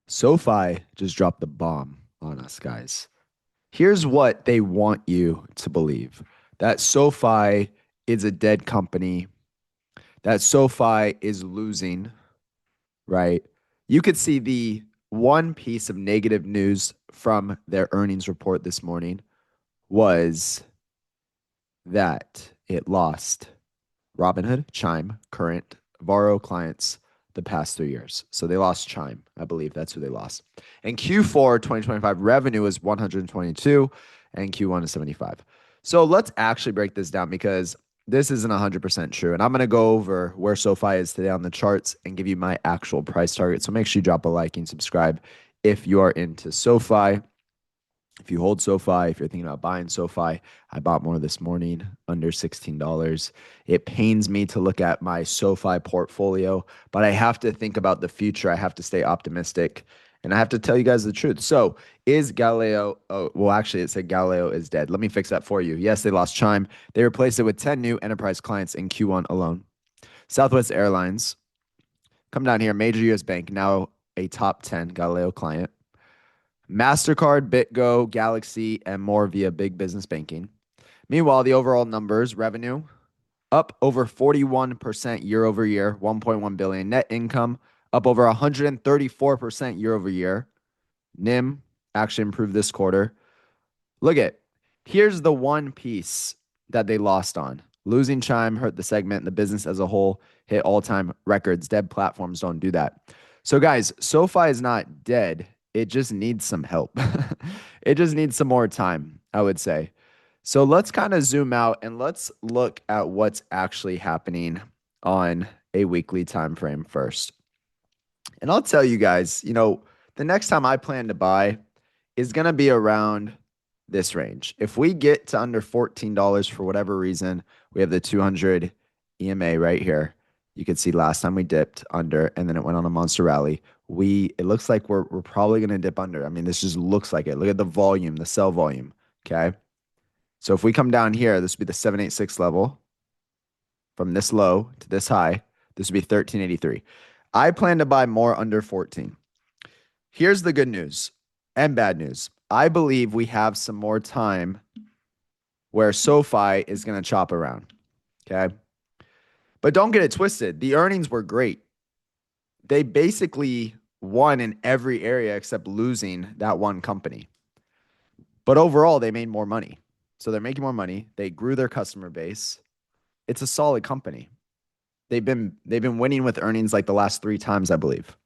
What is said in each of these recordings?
SoFi just dropped the bomb on us, guys. Here's what they want you to believe: that SoFi is a dead company, that SoFi is losing, right? You could see the one piece of negative news from their earnings report this morning was that it lost Robinhood, Chime, Current, Varo clients the past 3 years. So they lost Chime. I believe that's who they lost. And Q4 2025 revenue is 122 and Q1 is 75. So let's actually break this down because this isn't 100% true. And I'm going to go over where SoFi is today on the charts and give you my actual price target. So make sure you drop a like and subscribe if you are into SoFi. If you hold SoFi, if you're thinking about buying SoFi, I bought more this morning under $16. It pains me to look at my SoFi portfolio, but I have to think about the future. I have to stay optimistic and I have to tell you guys the truth. So, is Galileo, oh, well, actually, it said Galileo is dead. Let me fix that for you. Yes, they lost Chime. They replaced it with 10 new enterprise clients in Q1 alone. Southwest Airlines, come down here, major US bank, now a top 10 Galileo client. MasterCard, BitGo, Galaxy, and more via big business banking. Meanwhile, the overall numbers, revenue up over 41% year over year, 1.1 billion. Net income up over 134% year over year. NIM actually improved this quarter. Look at, here's the one piece that they lost on. Losing Chime hurt the segment and the business as a whole hit all-time records. Dead platforms don't do that. So guys, SoFi is not dead. It just needs some help. It just needs some more time, I would say. So let's kind of zoom out and let's look at what's actually happening on a weekly time frame first. And I'll tell you guys, the next time I plan to buy is going to be around this range. If we get to under $14 for whatever reason, we have the 200 EMA right here. You could see last time we dipped under and then it went on a monster rally. It looks like we're probably going to dip under. I mean, this just looks like it. Look at the volume, the sell volume. Okay. So if we come down here, this would be the 786 level from this low to this high. This would be 1383. I plan to buy more under 14. Here's the good news and bad news. I believe we have some more time where SoFi is going to chop around. Okay. But don't get it twisted. The earnings were great. They basically won in every area except losing that one company. But overall, they made more money. So they're making more money. They grew their customer base. It's a solid company. They've been winning with earnings like the last 3 times, I believe.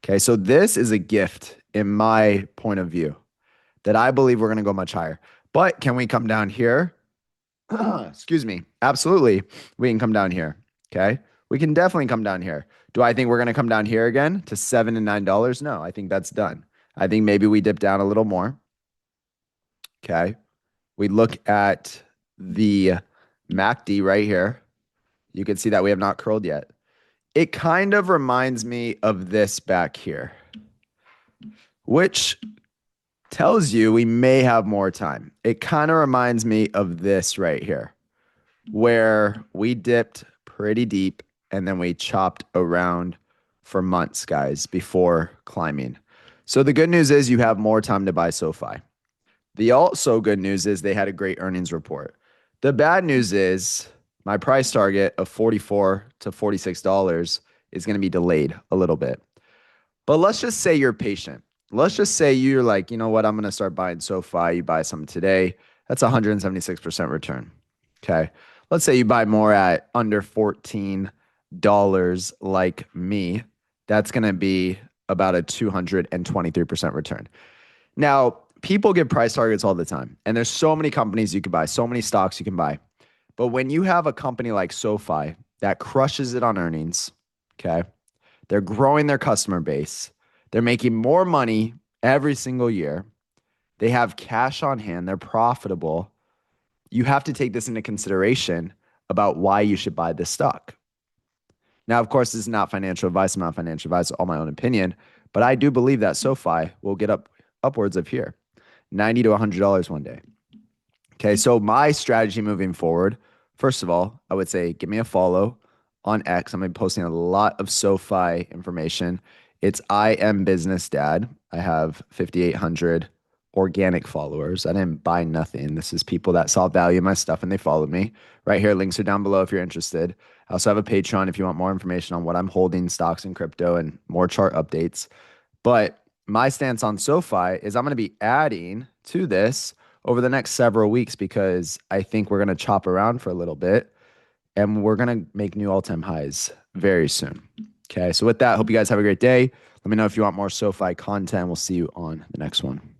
Okay, so this is a gift in my point of view that I believe we're going to go much higher. But can we come down here? Excuse me. Absolutely. We can come down here. Okay. We can definitely come down here. Do I think we're going to come down here again to $7 and $9? No, I think that's done. I think maybe we dip down a little more. Okay. We look at the MACD right here. You can see that we have not curled yet. It kind of reminds me of this back here, which tells you we may have more time. It kind of reminds me of this right here, where we dipped pretty deep and then we chopped around for months, guys, before climbing. So the good news is you have more time to buy SoFi. The also good news is they had a great earnings report. The bad news is my price target of $44 to $46 is going to be delayed a little bit. But let's just say you're patient. Let's just say you're like, you know what, I'm going to start buying SoFi. You buy some today. That's 176% return. Okay. Let's say you buy more at under $14 like me. That's going to be about a 223% return. Now, people give price targets all the time, and there's so many companies you can buy, so many stocks you can buy. But when you have a company like SoFi that crushes it on earnings, okay, they're growing their customer base, they're making more money every single year, they have cash on hand, they're profitable, you have to take this into consideration about why you should buy this stock. Now, of course, this is not financial advice. I'm not financial advice, all my own opinion, but I do believe that SoFi will get upwards of here, $90 to $100 one day. Okay, so my strategy moving forward, first of all, I would say give me a follow on X. I'm going to be posting a lot of SoFi information. It's I am Business Dad. I have 5,800 organic followers. I didn't buy nothing. This is people that saw value in my stuff and they followed me. Right here, links are down below if you're interested. I also have a Patreon if you want more information on what I'm holding, stocks and crypto, and more chart updates. But my stance on SoFi is I'm going to be adding to this over the next several weeks because I think we're going to chop around for a little bit and we're going to make new all-time highs very soon. Okay, so with that, hope you guys have a great day. Let me know if you want more SoFi content. We'll see you on the next one.